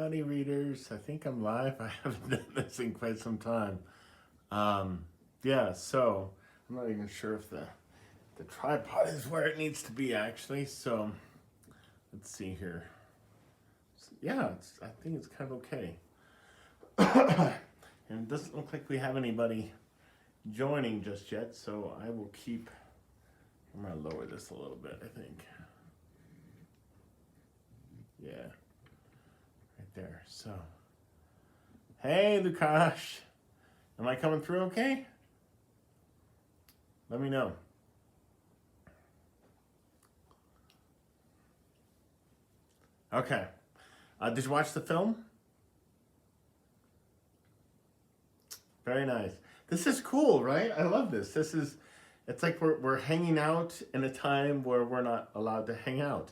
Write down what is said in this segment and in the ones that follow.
Howdy, readers. I think I'm live. I haven't done this in quite some time. Um, yeah, so I'm not even sure if the tripod is where it needs to be actually. So let's see here. Yeah, I think it's kind of okay. And it doesn't look like we have anybody joining just yet. So I will keep. I'm gonna lower this a little bit. I think. Yeah, right there. So, hey, Lukash. Am I coming through okay? Let me know. Okay. Did you watch the film? Very nice. This is cool, right? I love this. It's like we're hanging out in a time where we're not allowed to hang out,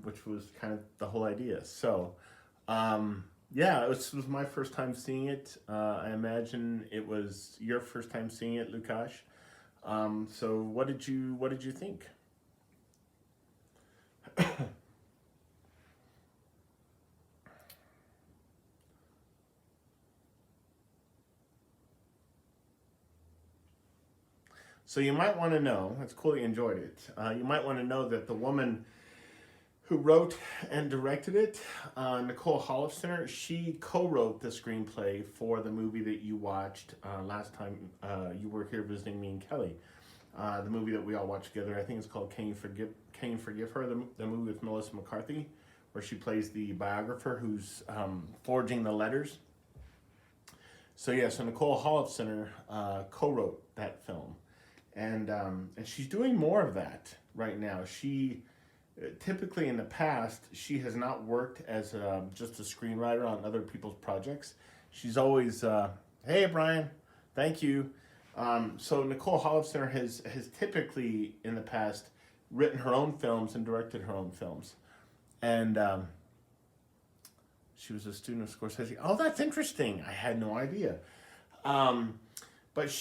which was kind of the whole idea. So, yeah, it was my first time seeing it. I imagine it was your first time seeing it, Lukash. So what did you think? So you might want to know. It's cool you enjoyed it. You might want to know that the woman who wrote and directed it, Nicole Holofcener, she co-wrote the screenplay for the movie that you watched last time you were here visiting me and Kelly. The movie that we all watched together. I think it's called Can You Forgive? Can You Forgive Her? The movie with Melissa McCarthy, where she plays the biographer who's forging the letters. So yeah, so Nicole Holofcener co-wrote that film, and she's doing more of that right now. She typically in the past she has not worked as just a screenwriter on other people's projects. She's always hey Brian, thank you. So Nicole Holofcener has typically in the past written her own films and directed her own films, and she was a student of Scorsese. Oh, that's interesting. I had no idea. Um, but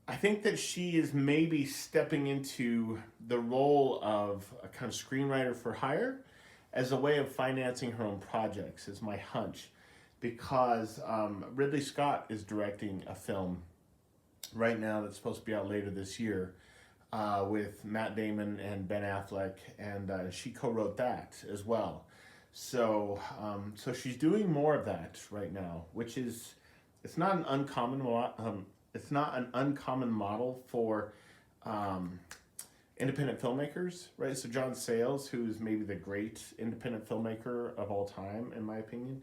I think that she is maybe stepping into the role of a kind of screenwriter for hire as a way of financing her own projects, is my hunch. Because Ridley Scott is directing a film right now that's supposed to be out later this year with Matt Damon and Ben Affleck, and she co-wrote that as well. So she's doing more of that right now, which is it's not an uncommon it's not an uncommon model for um, independent filmmakers, right? So John Sayles, who's maybe the great independent filmmaker of all time, in my opinion,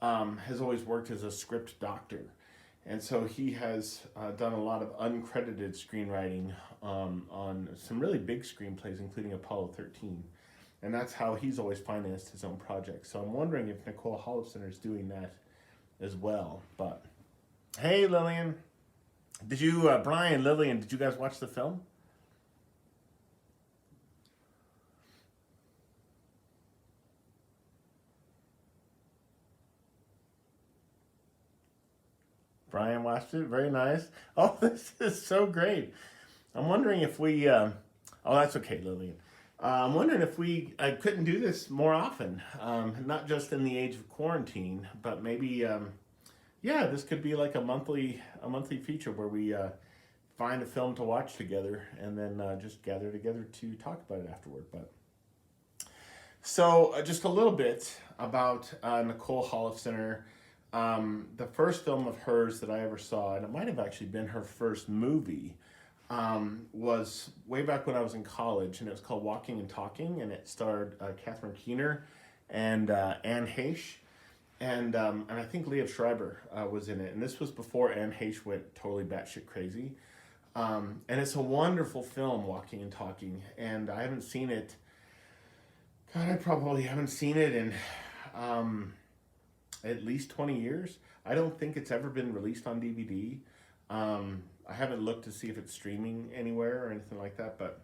has always worked as a script doctor. And so he has done a lot of uncredited screenwriting on some really big screenplays, including Apollo 13. And that's how he's always financed his own projects. So I'm wondering if Nicole Holofcener is doing that as well. But hey, Lillian. Did you, Brian, Lillian, did you guys watch the film? Brian watched it. Very nice. Oh, this is so great. I'm wondering if we. Oh, that's okay, Lillian. I'm wondering if we couldn't do this more often, not just in the age of quarantine, but maybe, yeah, this could be like a monthly feature where we find a film to watch together and then just gather together to talk about it afterward. But so, just a little bit about Nicole Holofcener. The first film of hers that I ever saw, and it might have actually been her first movie, was way back when I was in college, and it was called Walking and Talking, and it starred Catherine Keener and Anne Heche, and I think Liev Schreiber was in it. And this was before Anne Heche went totally batshit crazy. And it's a wonderful film, Walking and Talking, and I haven't seen it. God, I probably haven't seen it in um, at least 20 years. I don't think it's ever been released on DVD. I haven't looked to see if it's streaming anywhere or anything like that, but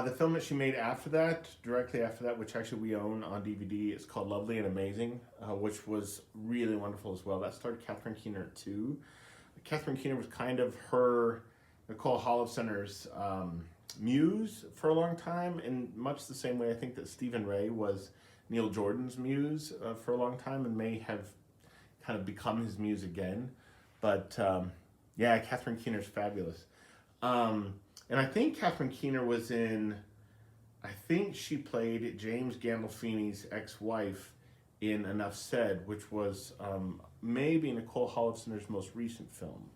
the film that she made after that, directly after that, which actually we own on DVD, is called Lovely and Amazing, which was really wonderful as well. That starred Catherine Keener too. Catherine Keener was kind of her, Nicole Holofcener's muse for a long time, in much the same way I think that Stephen Ray was Neil Jordan's muse for a long time, and may have kind of become his muse again. But yeah, Catherine Keener's fabulous. And I think Catherine Keener was in, I think she played James Gandolfini's ex-wife in Enough Said, which was maybe Nicole Holofcener's most recent film,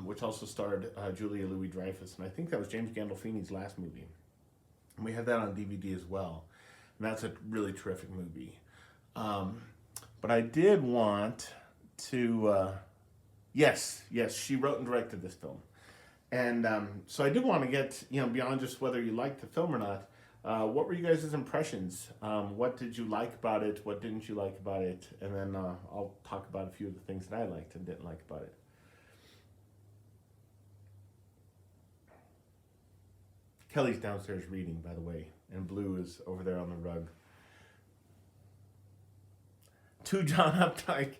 which also starred Julia Louis-Dreyfus. And I think that was James Gandolfini's last movie. And we had that on DVD as well. And that's a really terrific movie. But I did want to, yes, she wrote and directed this film. And so I did want to get, beyond just whether you liked the film or not, what were you guys' impressions? What did you like about it? What didn't you like about it? And then I'll talk about a few of the things that I liked and didn't like about it. Kelly's downstairs reading, by the way, and Blue is over there on the rug. To John Updike.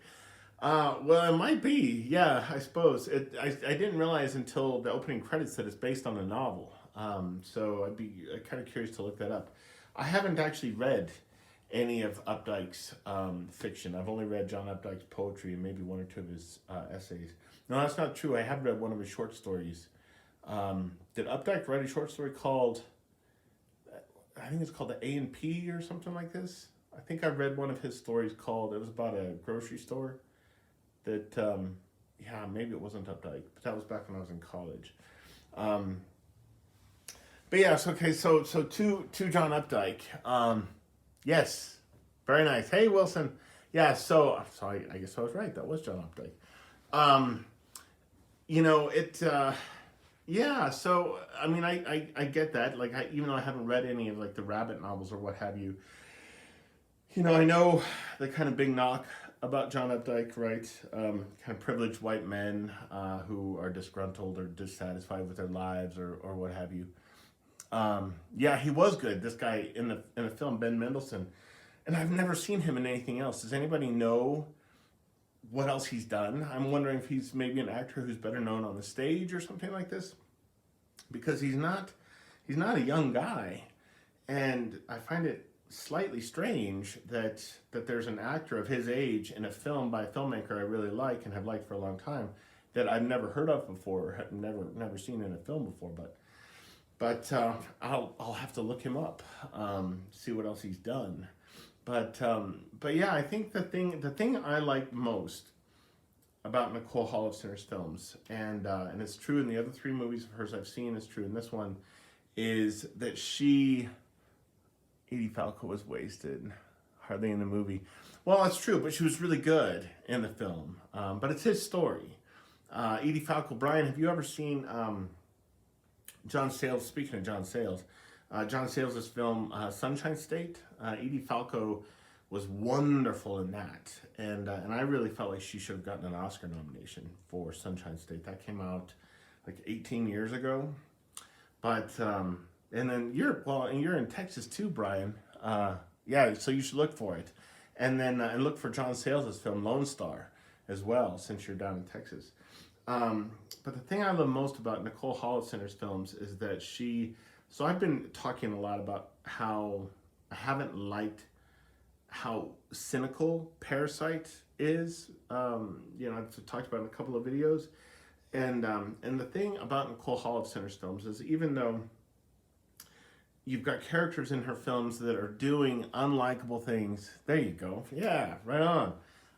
Well, it might be. Yeah, I suppose. I didn't realize until the opening credits that it's based on a novel. So I'd be kind of curious to look that up. I haven't actually read any of Updike's fiction. I've only read John Updike's poetry and maybe one or two of his essays. No, that's not true. I have read one of his short stories. Did Updike write a short story called, I think it's called the A&P or something like this? I think I read one of his stories called, it was about a grocery store that, yeah, maybe it wasn't Updike, but that was back when I was in college. But yes, okay, so to John Updike, yes, very nice. Hey, Wilson. Yeah, so I guess I was right. That was John Updike. Yeah, so, I mean, I get that. Like, even though I haven't read any of, like, the Rabbit novels or what have you, I know the kind of big knock about John Updike, right? Kind of privileged white men who are disgruntled or dissatisfied with their lives or what have you. Yeah, he was good. This guy in the film, Ben Mendelsohn, and I've never seen him in anything else. Does anybody know what else he's done? I'm wondering if he's maybe an actor who's better known on the stage or something like this, because he's not a young guy, and I find it slightly strange that there's an actor of his age in a film by a filmmaker I really like and have liked for a long time that I've never heard of before, or have never seen in a film before, but I'll have to look him up, see what else he's done. But yeah, I think the thing I like most about Nicole Holofcener's films, and it's true in the other three movies of hers I've seen, it's true in this one, is that Edie Falco was wasted, hardly in the movie. Well, that's true, but she was really good in the film. But it's his story. Edie Falco, Brian, have you ever seen John Sayles? Speaking of John Sayles, John Sayles' film Sunshine State. Edie Falco was wonderful in that, and I really felt like she should have gotten an Oscar nomination for Sunshine State. That came out like 18 years ago, but and then you're in Texas too, Brian. Yeah, so you should look for it, and then and look for John Sayles' film Lone Star as well, since you're down in Texas. But the thing I love most about Nicole Holofcener's films is that so I've been talking a lot about how I haven't liked how cynical Parasite is. I've talked about it in a couple of videos. And the thing about Nicole Holofcener's films is, even though you've got characters in her films that are doing unlikable things, there you go. Yeah, right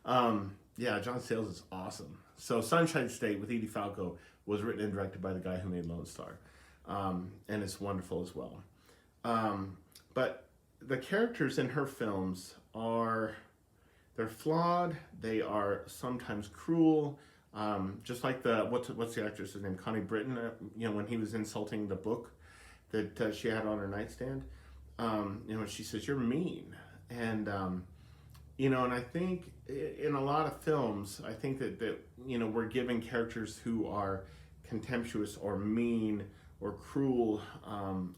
on. Yeah, John Sayles is awesome. So Sunshine State with Edie Falco was written and directed by the guy who made Lone Star. And it's wonderful as well. But the characters in her films they're flawed. They are sometimes cruel. Just like what's the actress's name? Connie Britton. When he was insulting the book that she had on her nightstand. She says, "You're mean," and and I think in a lot of films, I think that we're given characters who are contemptuous or mean or cruel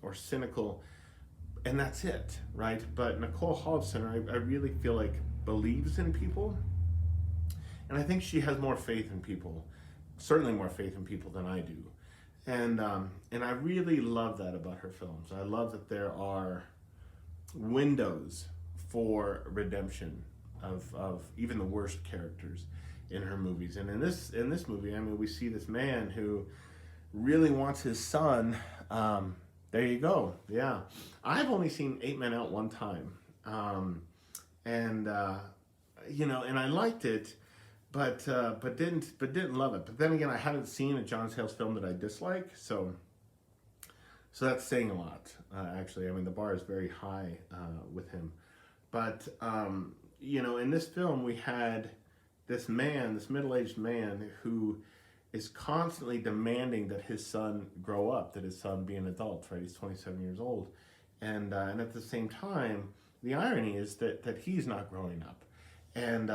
or cynical, and that's it, right? But Nicole Holofcener, I really feel like believes in people, and I think she has more faith in people, certainly more faith in people than I do, and I really love that about her films. I love that there are windows for redemption of even the worst characters in her movies. And in this movie, I mean, we see this man who really wants his son. There you go. Yeah, I've only seen Eight Men Out one time, and you know, and I liked it, but didn't love it. But then again, I haven't seen a John Sayles film that I dislike, so that's saying a lot. Actually, I mean, the bar is very high with him. But you know, in this film, we had this man, this middle-aged man, who is constantly demanding that his son grow up, that his son be an adult. Right? He's 27 years old, and at the same time, the irony is that he's not growing up, and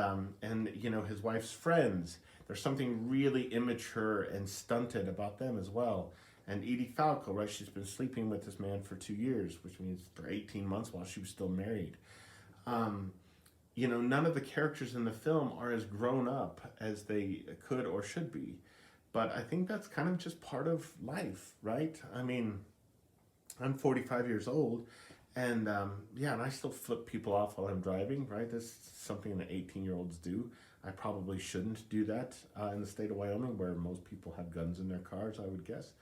you know, his wife's friends. There's something really immature and stunted about them as well. And Edie Falco, right? She's been sleeping with this man for 2 years, which means for 18 months while she was still married. You know, none of the characters in the film are as grown up as they could or should be. But I think that's kind of just part of life, right? I mean, I'm 45 years old, and yeah, and I still flip people off while I'm driving, right? That's something that 18-year-olds do. I probably shouldn't do that in the state of Wyoming, where most people have guns in their cars, I would guess.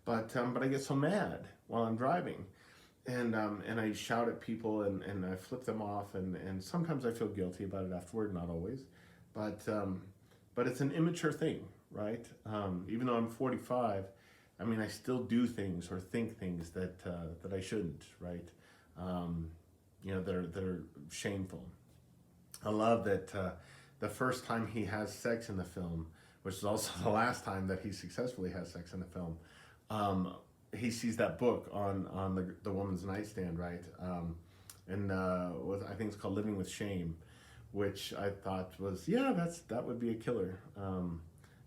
But I get so mad while I'm driving, and I shout at people, and I flip them off, and sometimes I feel guilty about it afterward, not always, but it's an immature thing, right? Even though I'm 45, I mean, I still do things or think things that I shouldn't, right? You know, that are shameful. I love that the first time he has sex in the film, which is also the last time that he successfully has sex in the film, he sees that book on the woman's nightstand, right? And I think it's called Living with Shame, which I thought was, yeah, that would be a killer.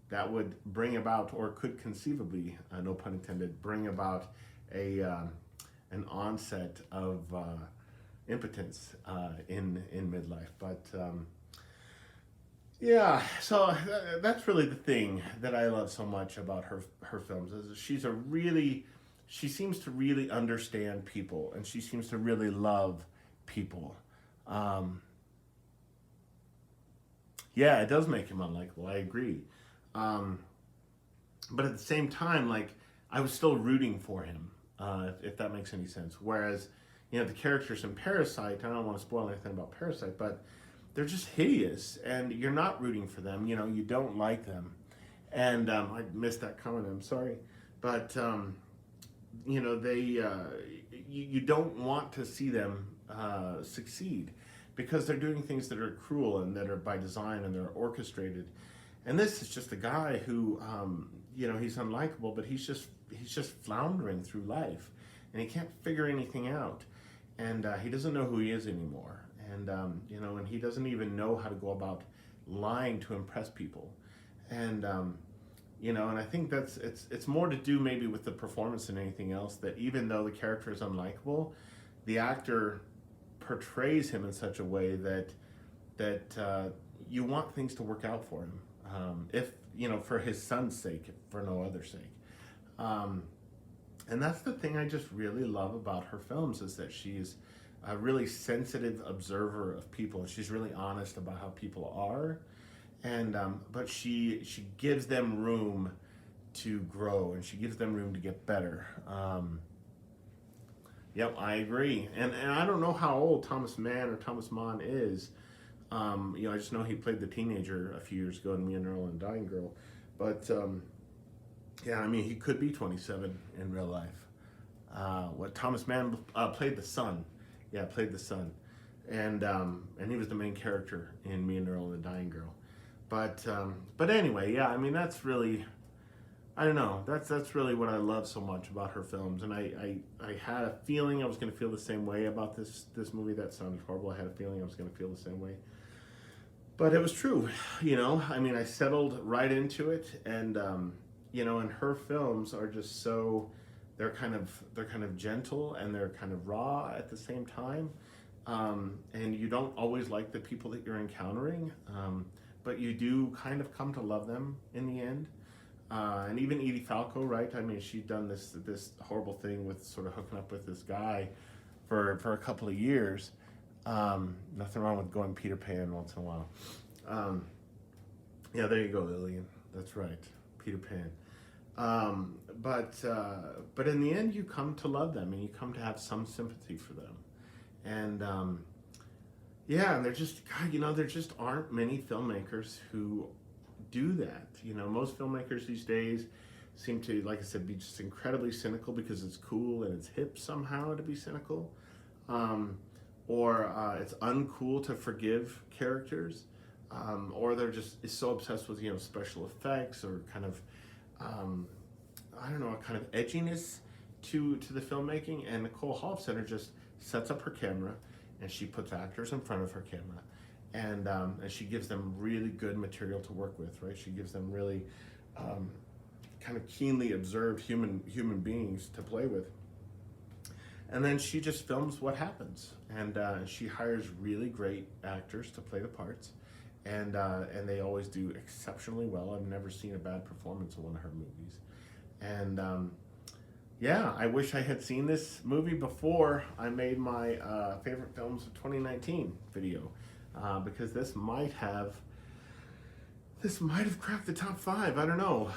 That would bring about, or could conceivably, no pun intended, bring about an onset of impotence in midlife. But yeah, so that's really the thing that I love so much about her films, is she seems to really understand people, and she seems to really love people. Yeah, it does make him unlikable, I agree. But at the same time, like, I was still rooting for him, if that makes any sense. Whereas, you know, the characters in Parasite, I don't want to spoil anything about Parasite, but they're just hideous, and you're not rooting for them. You know, you don't like them. And I missed that comment, I'm sorry. But, you know, you don't want to see them succeed, because they're doing things that are cruel and that are by design and they're orchestrated. And this is just a guy who, you know, he's unlikable, but he's just floundering through life, and he can't figure anything out, and he doesn't know who he is anymore, and you know, and he doesn't even know how to go about lying to impress people, and you know, and I think it's more to do maybe with the performance than anything else. That even though the character is unlikable, the actor portrays him in such a way that you want things to work out for him. If, you know, for his son's sake, if for no other sake. And that's the thing I just really love about her films, is that she's a really sensitive observer of people, and she's really honest about how people are, and but she gives them room to grow, and she gives them room to get better. Yep, I agree. And I don't know how old Thomas Mann is. You know, I just know he played the teenager a few years ago in Me and Earl and Dying Girl. But, yeah, I mean, he could be 27 in real life. What Thomas Mann played the son. Yeah, played the son. And he was the main character in Me and Earl and the Dying Girl. But anyway, yeah, I mean, that's really, I don't know, that's really what I love so much about her films. And I had a feeling I was going to feel the same way about this movie. That sounded horrible. I had a feeling I was going to feel the same way. But it was true, you know. I mean, I settled right into it, and you know, and her films are just so, they're kind of gentle, and they're kind of raw at the same time, and you don't always like the people that you're encountering, but you do kind of come to love them in the end. And even Edie Falco, right? I mean, she'd done this horrible thing with sort of hooking up with this guy for a couple of years. Nothing wrong with going Peter Pan once in a while. Um, yeah, there you go, Lillian. That's right, Peter Pan. But in the end, you come to love them and you come to have some sympathy for them. And yeah, and they're just God, there just aren't many filmmakers who do that. Most filmmakers these days seem to, like I said, be just incredibly cynical because it's cool and it's hip somehow to be cynical, or it's uncool to forgive characters, or they're just so obsessed with special effects or kind of I don't know, a kind of edginess to the filmmaking. And Nicole Holofcener just sets up her camera and she puts actors in front of her camera, and she gives them really good material to work with, right? She gives them really kind of keenly observed human beings to play with, and then she just films what happens, and she hires really great actors to play the parts, and they always do exceptionally well. I've never seen a bad performance in one of her movies, and yeah, I wish I had seen this movie before I made my favorite films of 2019 video, because this might have cracked the top 5. I don't know.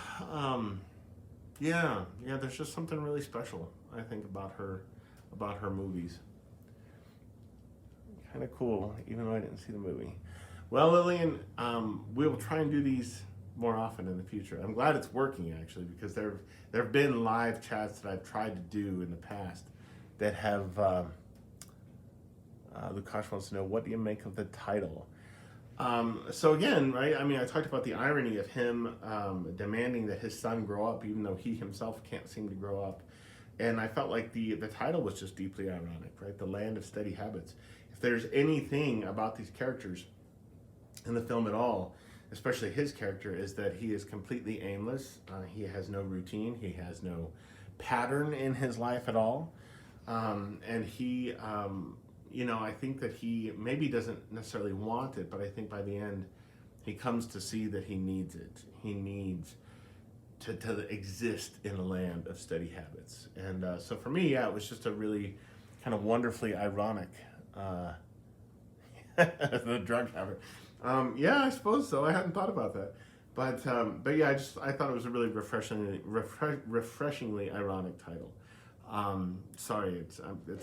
Yeah, there's just something really special, I think, about her movies. Kind of cool, even though I didn't see the movie. Well, Lillian, we will try and do these more often in the future. I'm glad it's working, actually, because there have been live chats that I've tried to do in the past that have. Lukash wants to know, what do you make of the title? So again, right? I mean, I talked about the irony of him demanding that his son grow up, even though he himself can't seem to grow up. And I felt like the title was just deeply ironic, right? The Land of Steady Habits. If there's anything about these characters in the film at all, especially his character, is that he is completely aimless. He has no routine. He has no pattern in his life at all. And he, I think that he maybe doesn't necessarily want it, but I think by the end, he comes to see that he needs it. He needs to exist in a land of steady habits. And so for me, yeah, it was just a really kind of wonderfully ironic the drug habit. Yeah, I suppose so. I hadn't thought about that, but yeah, I thought it was a really refreshingly ironic title. Sorry, it's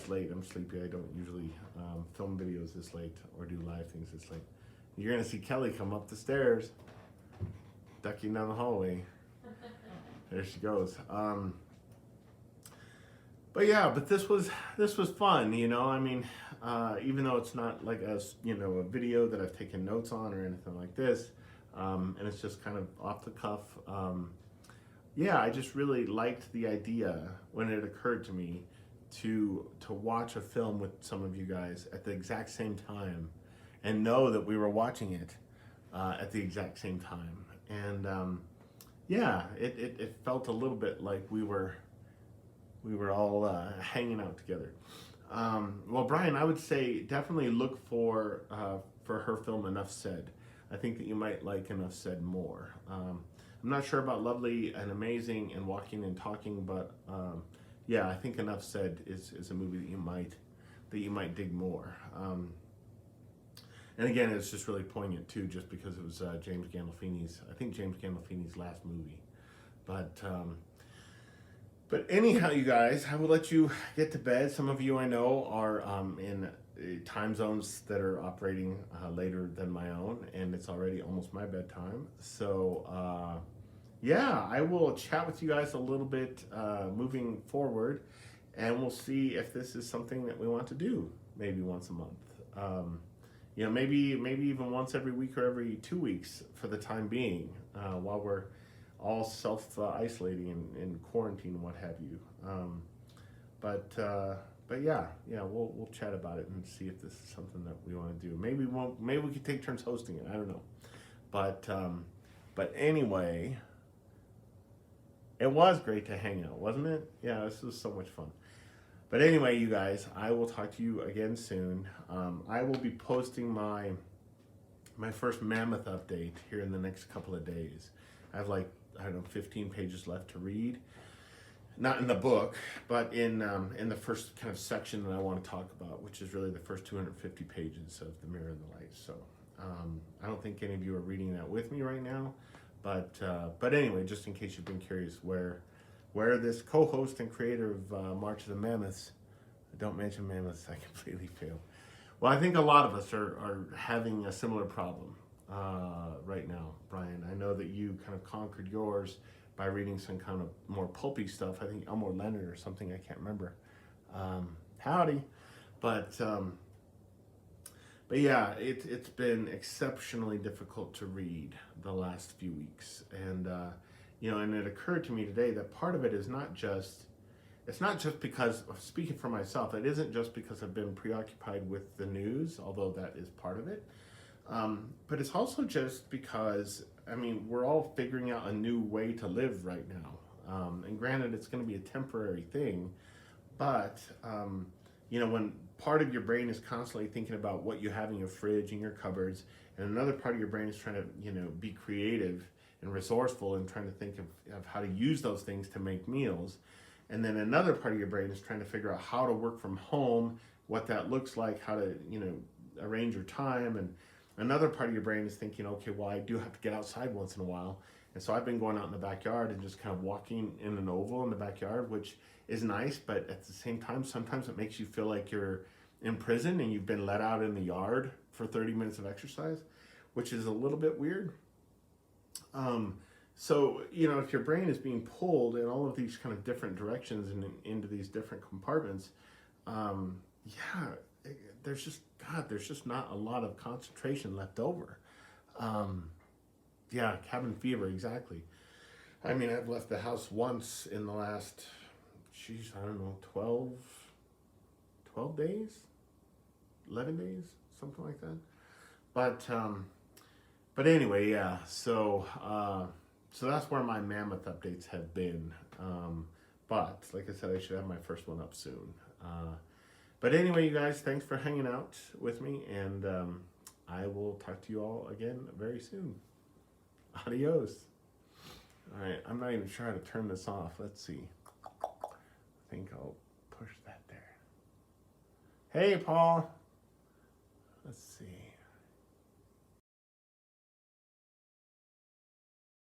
late. I'm sleepy. I don't usually film videos this late or do live things this late. You're gonna see Kelly come up the stairs, ducking down the hallway. There she goes. But yeah, but this was fun. I mean, even though it's not like a video that I've taken notes on or anything like this, and it's just kind of off the cuff. Yeah, I just really liked the idea when it occurred to me to watch a film with some of you guys at the exact same time, and know that we were watching it at the exact same time. And yeah, it felt a little bit like we were all hanging out together. Well, Brian, I would say definitely look for her film Enough Said. I think that you might like Enough Said more. I'm not sure about Lovely and Amazing and Walking and Talking, but yeah, I think Enough Said is a movie that you might dig more. And again, it's just really poignant too, just because it was James Gandolfini's last movie. But anyhow, you guys, I will let you get to bed. Some of you I know are in time zones that are operating later than my own, and it's already almost my bedtime. So yeah, I will chat with you guys a little bit moving forward, and we'll see if this is something that we want to do maybe once a month. Maybe even once every week or every 2 weeks for the time being, while we're all self-isolating and quarantine and what have you. But yeah, we'll chat about it and see if this is something that we want to do. Maybe we could take turns hosting it. I don't know. But anyway, it was great to hang out, wasn't it? Yeah, this was so much fun. But anyway, you guys, I will talk to you again soon. I will be posting my first Mammoth update here in the next couple of days. I have 15 pages left to read. not in the book, but in the first kind of section that I want to talk about, which is really the first 250 pages of The Mirror and the Light. So I don't think any of you are reading that with me right now, but anyway, just in case you've been curious where this co-host and creator of March of the Mammoths, don't mention mammoths, I completely fail. Well, I think a lot of us are having a similar problem right now, Brian. I know that you kind of conquered yours by reading some kind of more pulpy stuff. I think Elmore Leonard or something, I can't remember. Howdy. But but yeah, it's been exceptionally difficult to read the last few weeks. And, and it occurred to me today that part of it is it's not just because, speaking for myself, it isn't just because I've been preoccupied with the news, although that is part of it. But it's also just because, we're all figuring out a new way to live right now. And granted, it's going to be a temporary thing, but, when part of your brain is constantly thinking about what you have in your fridge and your cupboards, and another part of your brain is trying to, be creative and resourceful and trying to think of how to use those things to make meals. And then another part of your brain is trying to figure out how to work from home, what that looks like, how to, arrange your time. And another part of your brain is thinking, okay, well, I do have to get outside once in a while. And so I've been going out in the backyard and just kind of walking in an oval in the backyard, which is nice, but at the same time, sometimes it makes you feel like you're in prison and you've been let out in the yard for 30 minutes of exercise, which is a little bit weird. So, if your brain is being pulled in all of these kind of different directions and into these different compartments, yeah, there's just not a lot of concentration left over. Yeah, cabin fever, exactly. I've left the house once in the last, I don't know, 12 days, 11 days, something like that. But anyway, yeah, so that's where my mammoth updates have been. But like I said, I should have my first one up soon. But anyway, you guys, thanks for hanging out with me, and I will talk to you all again very soon. Adios. All right, I'm not even sure how to turn this off. Let's see. I think I'll push that there. Hey, Paul.